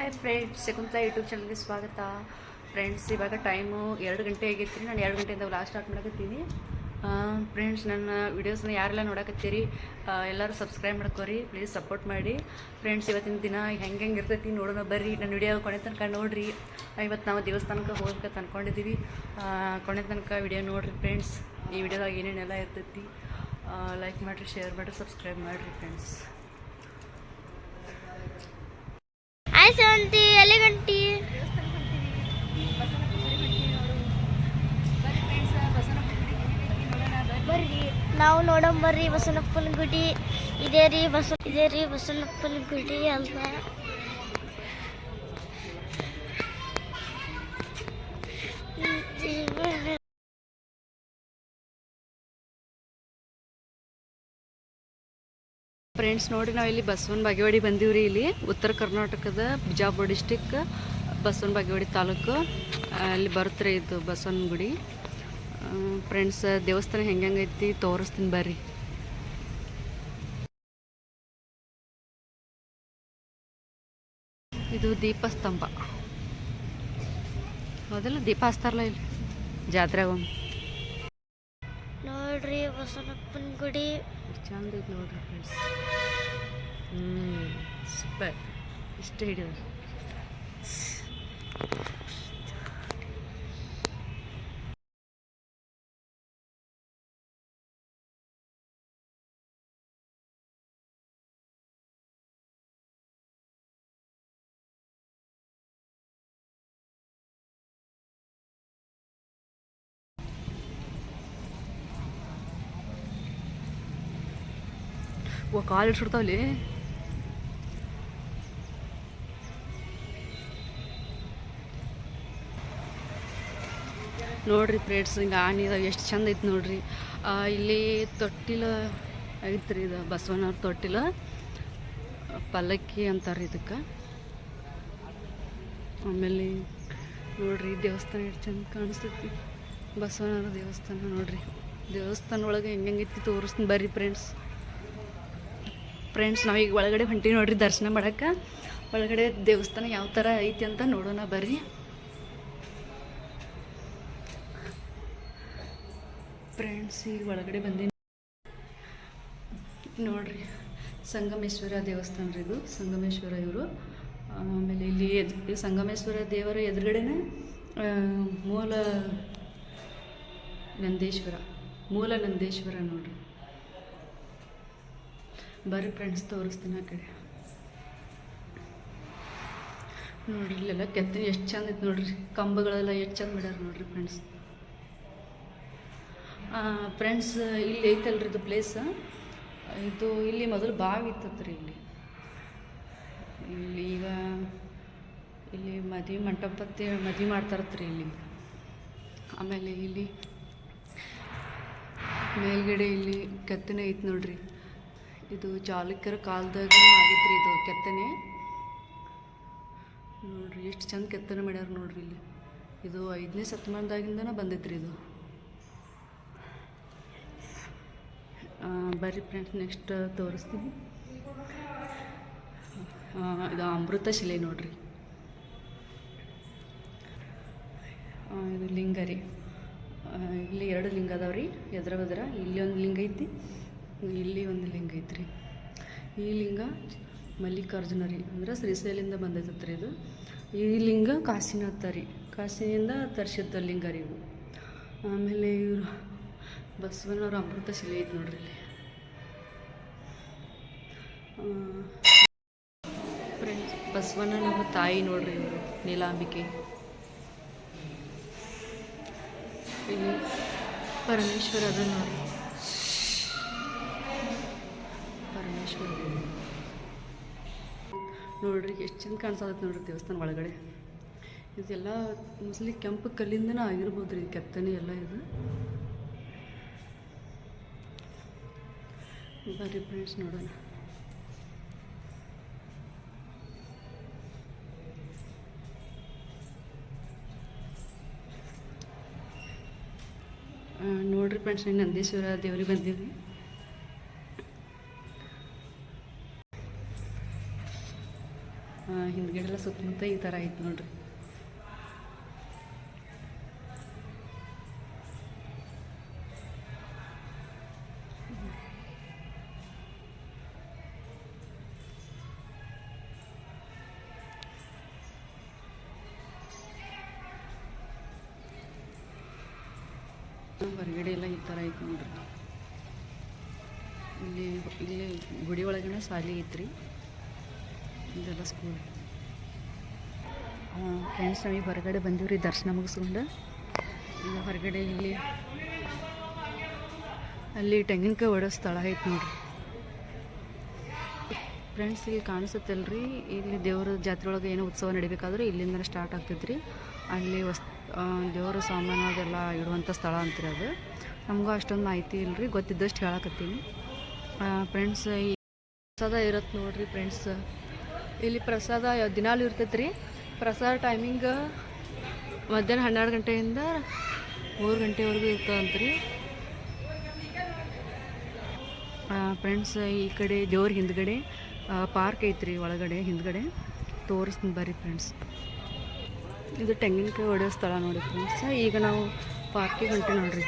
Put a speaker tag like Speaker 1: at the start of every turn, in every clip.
Speaker 1: Hi friends, Shakuntala YouTube ಚಾನಲ್ಗೆ ಸ್ವಾಗತ. Friends, ಇವಾಗ ಟೈಮು 2 ಗಂಟೆ ಆಗೈತ್ರಿ. ನಾನು 2 ಗಂಟೆಯಿಂದ ಲಾಸ್ಟ್ ಸ್ಟಾರ್ಟ್ ಮಾಡಕತ್ತೀನಿ. ಫ್ರೆಂಡ್ಸ್, ನನ್ನ ವೀಡಿಯೋಸ್ನ ಯಾರೆಲ್ಲ ನೋಡಕತ್ತೀರಿ ಎಲ್ಲರೂ ಸಬ್ಸ್ಕ್ರೈಬ್ ಮಾಡ್ಕೋರಿ, ಪ್ಲೀಸ್ ಸಪೋರ್ಟ್ ಮಾಡಿ. ಫ್ರೆಂಡ್ಸ್, ಇವತ್ತಿನ ದಿನ ಹೆಂಗೆ ಇರ್ತೈತಿ ನೋಡೋಣ ಬರ್ರಿ. ನನ್ನ ವಿಡಿಯೋ ಕೊನೆ ತನಕ ನೋಡಿರಿ. ಇವತ್ತು ನಾವು ದೇವಸ್ಥಾನಕ್ಕೆ ಹೋಗ್ಬೇಕಂತ ಅಂದ್ಕೊಂಡಿದ್ದೀವಿ. ಕೊನೆ ತನಕ ವಿಡಿಯೋ ನೋಡಿರಿ ಫ್ರೆಂಡ್ಸ್. ಈ ವಿಡಿಯೋದಾಗ ಏನೇನೆಲ್ಲ ಇರ್ತೈತಿ ಲೈಕ್ ಮಾಡಿರಿ, ಶೇರ್ ಮಾಡಿರಿ, ಸಬ್ಸ್ಕ್ರೈಬ್ ಮಾಡಿರಿ ಫ್ರೆಂಡ್ಸ್.
Speaker 2: ಶಾಂತಿ ಎಲ್ಲಿ ಗಂಟಿ ಬರ್ರಿ, ನಾವು ನೋಡೋಣ ಬರ್ರಿ. ಬಸವಣ್ಣಪ್ಪನ ಗುಡಿ ಇದೇ ರೀ, ಬಸವಣ್ಣಪ್ಪನ ಗುಡಿ ಅಂತ.
Speaker 1: ಫ್ರೆಂಡ್ಸ್, ನೋಡಿ ನಾವು ಇಲ್ಲಿ ಬಸವನ ಬಾಗೇವಾಡಿ ಬಂದೀವ್ರಿ. ಇಲ್ಲಿ ಉತ್ತರ ಕರ್ನಾಟಕದ ಬಿಜಾಪುರ ಡಿಸ್ಟಿಕ್ ಬಸವನ ಬಾಗೇವಾಡಿ ತಾಲೂಕು ಅಲ್ಲಿ ಬರುತ್ತೆ ಇದು ಬಸವನ ಗುಡಿ. ಫ್ರೆಂಡ್ಸ್, ದೇವಸ್ಥಾನ ಹೆಂಗೈತಿ ತೋರಿಸ್ತೀನಿ ಬರ್ರಿ. ಇದು ದೀಪಸ್ತಂಭ ಹೌದಲ್ಲ, ದೀಪ ಹಚ್ತಾರಲ್ಲ ಇಲ್ಲಿ ಜಾತ್ರೆಗೆ
Speaker 2: ನೋಡ್ರಿ. ಬಸವಣ್ಣಪ್ಪನ ಗುಡಿ
Speaker 1: ಚಂದ ಐತೆ ನೋಡ್ರಿ ಫ್ರೆಂಡ್ಸ್. ಸೂಪರ್. ಇಷ್ಟ ಹಿಡಿದ ಕಾಲು ಇಡ್ಸಿಡ್ತಾವಲ್ಲಿ. ನೋಡ್ರಿ ಫ್ರೆಂಡ್ಸ್, ಹಿಂಗೆ ಆನೆ ಇದಾವೆ, ಎಷ್ಟು ಚಂದ ಐತೆ ನೋಡ್ರಿ. ಇಲ್ಲಿ ತೊಟ್ಟಿಲ ಐತ್ರಿ, ಇದು ಬಸವನವ್ರ ತೊಟ್ಟಿಲ, ಪಲ್ಲಕ್ಕಿ ಅಂತಾರೆ ಇದಕ್ಕೆ. ಆಮೇಲೆ ನೋಡ್ರಿ ದೇವಸ್ಥಾನ ಎಷ್ಟು ಚಂದ ಕಾಣಿಸ್ತೈತಿ. ಬಸವನವ್ರ ದೇವಸ್ಥಾನ ನೋಡ್ರಿ. ದೇವಸ್ಥಾನ ಒಳಗೆ ಹೆಂಗೈತಿ ತೋರಿಸ್ತೀನಿ ಬರ್ರಿ ಫ್ರೆಂಡ್ಸ್. ನಾವೀಗ ಒಳಗಡೆ ಹೊಂಟಿ ನೋಡ್ರಿ ದರ್ಶನ ಮಾಡಕ್ಕೆ. ಒಳಗಡೆ ದೇವಸ್ಥಾನ ಯಾವ ಥರ ಐತಿ ಅಂತ ನೋಡೋಣ ಬರ್ರಿ. ಫ್ರೆಂಡ್ಸ್, ಈಗ ಒಳಗಡೆ ಬಂದೀನಿ ನೋಡ್ರಿ. ಸಂಗಮೇಶ್ವರ ದೇವಸ್ಥಾನ ರೀ ಇದು. ಸಂಗಮೇಶ್ವರ ಇವರು. ಆಮೇಲೆ ಇಲ್ಲಿ ಸಂಗಮೇಶ್ವರ ದೇವರ ಎದುರುಗಡೆನೇ ಮೂಲ ನಂದೇಶ್ವರ ನೋಡ್ರಿ. ಬರ್ರಿ ಫ್ರೆಂಡ್ಸ್, ತೋರಿಸ್ತೀನಿ ಆ ಕಡೆ. ನೋಡ್ರಿ ಇಲ್ಲೆಲ್ಲ ಕೆತ್ತನೆ ಎಷ್ಟು ಚಂದ ಐತೆ ನೋಡ್ರಿ. ಕಂಬಗಳೆಲ್ಲ ಎಷ್ಟು ಚಂದ ಮಾಡ್ಯಾರ ನೋಡ್ರಿ ಫ್ರೆಂಡ್ಸ್. ಫ್ರೆಂಡ್ಸ್, ಇಲ್ಲಿ ಐತಲ್ರಿ ಇದು ಪ್ಲೇಸ್. ಇದು ಇಲ್ಲಿ ಮೊದಲು ಬಾವಿ ಇತ್ತತ್ರಿ. ಇಲ್ಲಿ ಈಗ ಇಲ್ಲಿ ಮದುವೆ ಮಂಟಪತ್ತೆ ಮದುವೆ ಮಾಡ್ತಾರತ್ರಿ ಇಲ್ಲಿ. ಆಮೇಲೆ ಇಲ್ಲಿ ಮೇಲ್ಗಡೆ ಇಲ್ಲಿ ಕೆತ್ತನೆ ಐತೆ ನೋಡ್ರಿ. ಇದು ಚಾಲುಕ್ಯರ ಕಾಲದಾಗ ಆಗೈತ್ರಿ ಇದು ಕೆತ್ತನೆ. ನೋಡ್ರಿ ಎಷ್ಟು ಚಂದ ಕೆತ್ತನೆ ಮಾಡ್ಯಾರ ನೋಡ್ರಿ. ಇಲ್ಲಿ ಇದು 5ನೇ ಶತಮಾನದಾಗಿಂದನೇ ಬಂದೈತ್ರಿ ಇದು. ಬರ್ರಿ ಫ್ರೆಂಡ್ಸ್, ನೆಕ್ಸ್ಟ್ ತೋರಿಸ್ತೀನಿ. ಇದು ಅಮೃತ ಶಿಲೆ ನೋಡ್ರಿ. ಇದು ಲಿಂಗ ರೀ. ಇಲ್ಲಿ 2 ಲಿಂಗ ಅದಾವ್ರಿ ಎದ್ರ ಬದ್ರ. ಇಲ್ಲಿ ಒಂದು ಲಿಂಗ ಐತಿ, ಇಲ್ಲಿ ಒಂದು ಲಿಂಗ ಐತ್ರಿ. ಈ ಲಿಂಗ ಮಲ್ಲಿಕಾರ್ಜುನ ರೀ, ಅಂದ್ರೆ ಶ್ರೀಶೈಲಿಂದ ಬಂದೈತತ್ರಿ ಇದು. ಈ ಲಿಂಗ ಕಾಶಿನಾಥ ರೀ, ಕಾಶಿಯಿಂದ ತರಿಸಿದ ಲಿಂಗ ರೀ ಇವು. ಆಮೇಲೆ ಇವರು ಬಸವನವ್ರ ಅಮೃತ ಶಿಲೆ ಐತೆ ನೋಡ್ರಿ ಇಲ್ಲಿ. ಫ್ರೆಂಡ್ಸ್, ಬಸವಣ್ಣನವ್ರ ತಾಯಿ ನೋಡ್ರಿ ಇವರು, ನೀಲಾಂಬಿಕೆ. ಇಲ್ಲಿ ಪರಮೇಶ್ವರ ಅದ ನೋಡ್ರಿ. ನೋಡ್ರಿ ಎಷ್ಟು ಚಂದ ಕಾಣಿಸತ್ತೆ ನೋಡ್ರಿ ದೇವಸ್ಥಾನ ಒಳಗಡೆ. ಇದೆಲ್ಲ ಮೋಸ್ಟ್ಲಿ ಕೆಂಪು ಕಲ್ಲಿಂದನೇ ಆಗಿರ್ಬೋದು ರೀ ಕೆತ್ತನೆ ಎಲ್ಲ ಇದು. ಬರ್ರಿ ಫ್ರೆಂಡ್ಸ್, ನೋಡೋಣ. ನೋಡ್ರಿ ಫ್ರೆಂಡ್ಸ್, ನಂದೀಶ್ವರ ದೇವ್ರಿಗೆ ಬಂದೀವಿ. ಹಿಂದ್ಗಡೆಲ್ಲ ಸುತ್ತಮುತ್ತ ಈ ಥರ ಐತೆ ನೋಡ್ರಿ. ಹೊರಗಡೆ ಎಲ್ಲ ಈ ಥರ ಐತೆ ನೋಡ್ರಿ. ಇಲ್ಲಿ ಗುಡಿ ಒಳಗಡೆ ಶಾಲೆ ಐತ್ರಿ. ಇದೆಲ್ಲ ಸ್ಕೂಲ್. ಫ್ರೆಂಡ್ಸ್ ನಾವೀಗ ಹೊರಗಡೆ ಬಂದೀವ್ರಿ ದರ್ಶನ ಮುಗಿಸ್ಕೊಂಡು. ಈಗ ಹೊರಗಡೆ ಅಲ್ಲಿ ತೆಂಗಿನಕಾಯಿ ಹೊಡೋ ಸ್ಥಳ ಐತೆ ನೋಡ್ರಿ. ಫ್ರೆಂಡ್ಸ್ ಇಲ್ಲಿ ಕಾಣಿಸುತ್ತಲ್ರಿ, ಇಲ್ಲಿ ದೇವ್ರ ಜಾತ್ರೆ ಒಳಗೆ ಏನೋ ಉತ್ಸವ ನಡಿಬೇಕಾದ್ರೆ ಇಲ್ಲಿಂದ ಸ್ಟಾರ್ಟ್ ಆಗ್ತೈತ್ರಿ. ಅಲ್ಲಿ ದೇವ್ರ ಸಾಮಾನು ಅದೆಲ್ಲ ಇಡುವಂಥ ಸ್ಥಳ ಅಂತೀರಿ ಅದು. ನಮಗೂ ಅಷ್ಟೊಂದು ಮಾಹಿತಿ ಇಲ್ಲರಿ, ಗೊತ್ತಿದ್ದಷ್ಟು ಹೇಳಕತ್ತೀನಿ. ಫ್ರೆಂಡ್ಸ್ ಈ ಪ್ರಸಾದ ಇರುತ್ತೆ ನೋಡ್ರಿ. ಫ್ರೆಂಡ್ಸ್ ಇಲ್ಲಿ ಪ್ರಸಾದ ದಿನಾಲು ಇರ್ತೈತೆ ರೀ. ಪ್ರಸಾದ ಟೈಮಿಂಗ್ ಮಧ್ಯಾಹ್ನ 12 ಗಂಟೆಯಿಂದ 3 ಗಂಟೆವರೆಗೂ ಇರ್ತದಂತ್ರಿ. ಫ್ರೆಂಡ್ಸ್ ಈ ಕಡೆ ದೇವ್ರ ಹಿಂದ್ಗಡೆ ಪಾರ್ಕ್ ಐತ್ರಿ, ಒಳಗಡೆ ಹಿಂದ್ಗಡೆ ತೋರಿಸ್ತೀನಿ ಬರ್ರಿ ಫ್ರೆಂಡ್ಸ್. ಇದು ತೆಂಗಿನಕಾಯಿ ಹೊಡೆಯೋ ಸ್ಥಳ ನೋಡಿ ಫ್ರೆಂಡ್ಸ್. ಈಗ ನಾವು ಪಾರ್ಕಿಗೆ ಹೊಂಟೆ ನೋಡ್ರಿ.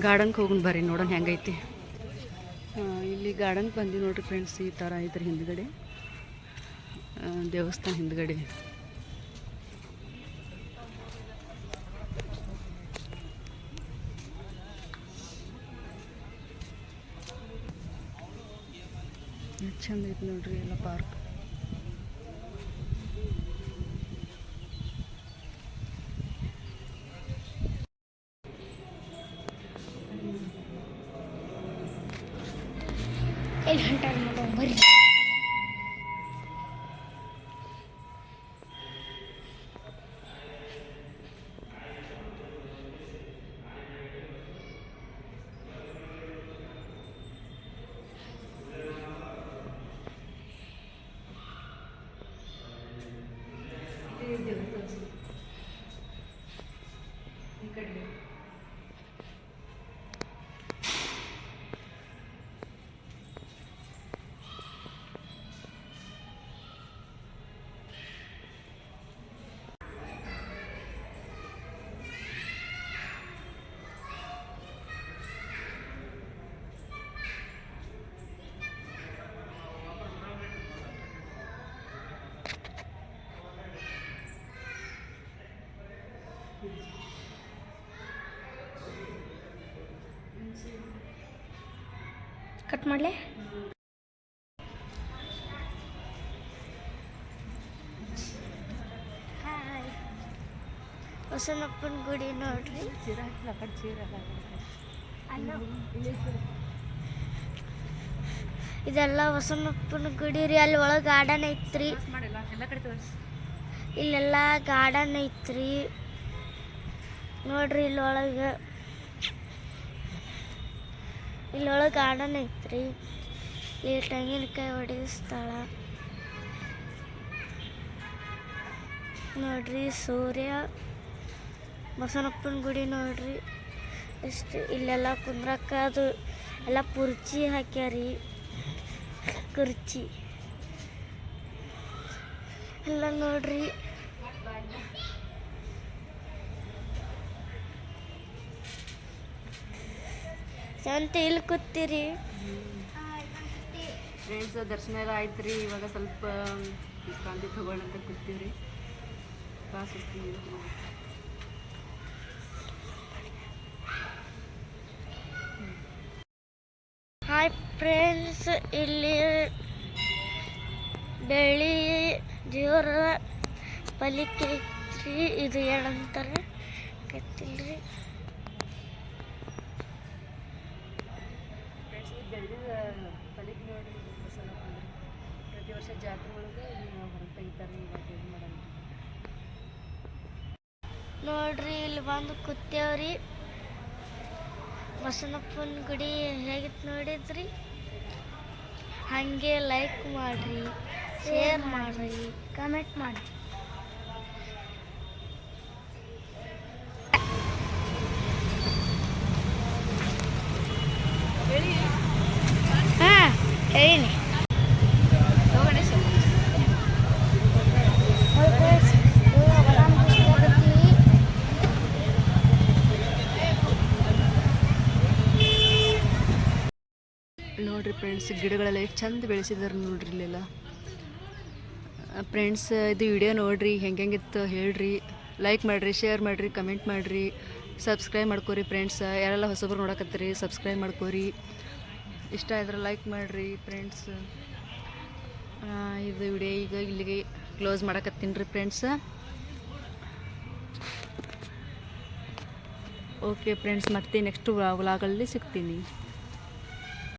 Speaker 1: ಗಾರ್ಡನ್ಗೆ ಹೋಗೋಣ ಬರ್ರಿ, ನೋಡೋಣ ಹೆಂಗೈತಿ. ಇಲ್ಲಿ ಗಾರ್ಡನ್ಗೆ ಬಂದು ನೋಡ್ರಿ ಫ್ರೆಂಡ್ಸ್. ಈ ಥರ ಐತ್ರಿ ಹಿಂದ್ಗಡೆ ದೇವಸ್ಥಾನ ಹಿಂದ್ಗಡೆ. ಚಂದ ಐತಿ ನೋಡ್ರಿ ಎಲ್ಲ ಪಾರ್ಕ್.
Speaker 2: ಬರ್ರಿ. ಕಟ್ ಮಾಡಲೇ? ಹಾಯ್, ಬಸವಣ್ಣಪ್ಪನ ಗುಡಿ ನೋಡ್ರಿ. ಇದೆಲ್ಲ ಬಸವಣ್ಣಪ್ಪನ ಗುಡಿ ರೀ. ಅಲ್ಲಿ ಒಳಗೆ ಗಾರ್ಡನ್ ಐತ್ರಿ. ಇಲ್ಲೆಲ್ಲ ಗಾರ್ಡನ್ ಐತ್ರಿ ನೋಡ್ರಿ. ಇಲ್ಲೊಳಗೆ ಗಾರ್ಡನ್ ಐತ್ರಿ. ಇಲ್ಲಿ ತೆಂಗಿನಕಾಯಿ ಹೊಡೆಯೋ ಸ್ಥಳ ನೋಡ್ರಿ. ಸೂರ್ಯ ಬಸವಣ್ಣಪ್ಪನ ಗುಡಿ ನೋಡ್ರಿ ಎಷ್ಟು. ಇಲ್ಲೆಲ್ಲ ಕುಂದ್ರಕ್ಕ ಅದು ಎಲ್ಲ ಕುರ್ಚಿ ಹಾಕ್ಯಾರಿ. ಕುರ್ಚಿ ಎಲ್ಲ ನೋಡ್ರಿ. ಸಂತೆ ಇಲ್ಲಿ ಕೂತೀರಿ
Speaker 1: ಫ್ರೆಂಡ್ಸ್. ದರ್ಶನ ಎಲ್ಲ ಆಯ್ತು ರೀ. ಇವಾಗ ಸ್ವಲ್ಪ ವಿಶ್ರಾಂತಿ ತಗೊಳ್ಳಂತ ಕೂತೀವ್ರಿ.
Speaker 2: ಹಾಯ್ ಫ್ರೆಂಡ್ಸ್, ಇಲ್ಲಿ ಬೆಳ್ಳಿ ದೇವರ ಪಲಿಕೆ ಐತ್ರಿ. ಇದು ಏನಂತಾರೆ ಗೊತ್ತಿಲ್ರಿ.
Speaker 1: ಪಲಿಕೆ ನೋಡ್ರಿ, ಪ್ರತಿ ವರ್ಷ ಜಾತ್ರೆ ಒಳಗೆ ಹೊರಗೆ ತೆಗಿತಾರೆ. ಇವಾಗ ಇದು ಮಾಡೋಣ
Speaker 2: ನೋಡ್ರಿ. ಇಲ್ಲಿ ಬಂದು ಕೂತೇವ್ರಿ. ಬಸವಣ್ಣಪ್ಪನ ಗುಡಿ ಹೇಗಿತ್ತು ನೋಡಿದ್ರಿ. ಹಾಗೆ ಲೈಕ್ ಮಾಡಿರಿ, ಶೇರ್ ಮಾಡಿರಿ, ಕಮೆಂಟ್ ಮಾಡಿ. ಹಾಂ ಹೇಳಿ.
Speaker 1: ನೋಡಿರಿ ಫ್ರೆಂಡ್ಸ್, ಗಿಡಗಳೆಲ್ಲ ಎಷ್ಟು ಚಂದ ಬೆಳೆಸಿದಾರೆ ನೋಡ್ರಿ ಇಲ್ಲೆಲ್ಲ. ಫ್ರೆಂಡ್ಸ್, ಇದು ವಿಡಿಯೋ ನೋಡಿರಿ, ಹೆಂಗಿತ್ತು ಹೇಳ್ರಿ, ಲೈಕ್ ಮಾಡಿರಿ, ಶೇರ್ ಮಾಡಿರಿ, ಕಮೆಂಟ್ ಮಾಡಿರಿ, ಸಬ್ಸ್ಕ್ರೈಬ್ ಮಾಡ್ಕೊರಿ ಫ್ರೆಂಡ್ಸ್. ಯಾರೆಲ್ಲ ಹೊಸಬ್ರು ನೋಡಕತ್ತೀರಿ ಸಬ್ಸ್ಕ್ರೈಬ್ ಮಾಡ್ಕೊರಿ, ಇಷ್ಟ ಆದ್ರೆ ಲೈಕ್ ಮಾಡಿರಿ ಫ್ರೆಂಡ್ಸ್. ಇದು ವಿಡಿಯೋ ಈಗ ಇಲ್ಲಿಗೆ ಕ್ಲೋಸ್ ಮಾಡಕತ್ತೀನಿ ರೀ ಫ್ರೆಂಡ್ಸ್. ಓಕೆ ಫ್ರೆಂಡ್ಸ್, ಮತ್ತೆ ನೆಕ್ಸ್ಟ್ ವ್ಲಾಗಲ್ಲಿ ಸಿಗ್ತೀನಿ.